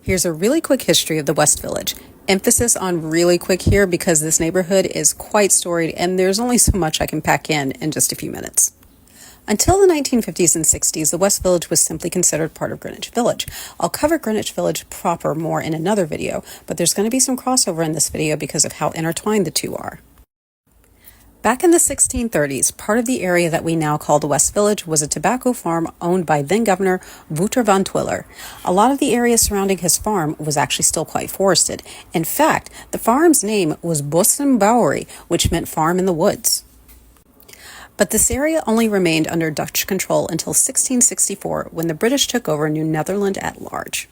Here's a really quick history of the West Village. Emphasis on really quick here because this neighborhood is quite storied and there's only so much I can pack in just a few minutes. Until the 1950s and 60s, the West Village was simply considered part of Greenwich Village. I'll cover Greenwich Village proper more in another video, but there's going to be some crossover in this video because of how intertwined the two are. Back in the 1630s, part of the area that we now call the West Village was a tobacco farm owned by then-Governor Wouter van Twiller. A lot of the area surrounding his farm was actually still quite forested. In fact, the farm's name was Bossenbouwerie, which meant farm in the woods. But this area only remained under Dutch control until 1664, when the British took over New Netherland at large.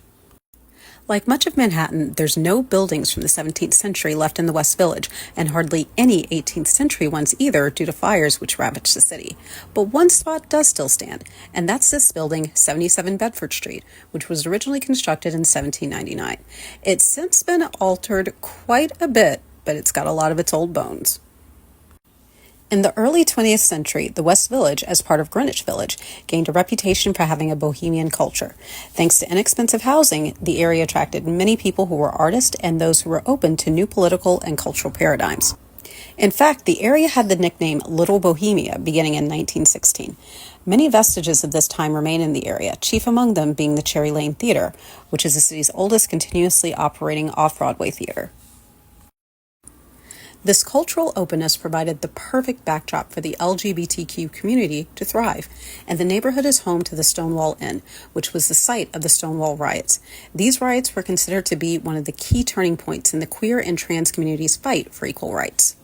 Like much of Manhattan, there's no buildings from the 17th century left in the West Village, and hardly any 18th century ones either due to fires which ravaged the city. But one spot does still stand, and that's this building, 77 Bedford Street, which was originally constructed in 1799. It's since been altered quite a bit, but it's got a lot of its old bones. In the early 20th century, the West Village, as part of Greenwich Village, gained a reputation for having a bohemian culture. Thanks to inexpensive housing, the area attracted many people who were artists and those who were open to new political and cultural paradigms. In fact, the area had the nickname Little Bohemia beginning in 1916. Many vestiges of this time remain in the area, chief among them being the Cherry Lane Theater, which is the city's oldest continuously operating off-Broadway theater. This cultural openness provided the perfect backdrop for the LGBTQ community to thrive, and the neighborhood is home to the Stonewall Inn, which was the site of the Stonewall riots. These riots were considered to be one of the key turning points in the queer and trans community's fight for equal rights.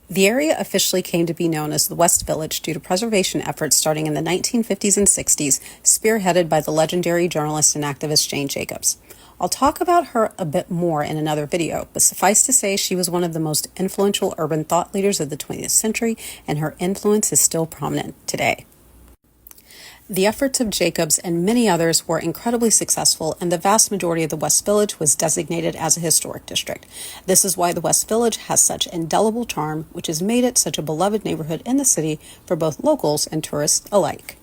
The area officially came to be known as the West Village due to preservation efforts starting in the 1950s and 60s, spearheaded by the legendary journalist and activist Jane Jacobs. I'll talk about her a bit more in another video, but suffice to say she was one of the most influential urban thought leaders of the 20th century, and her influence is still prominent today. The efforts of Jacobs and many others were incredibly successful, and the vast majority of the West Village was designated as a historic district. This is why the West Village has such indelible charm, which has made it such a beloved neighborhood in the city for both locals and tourists alike.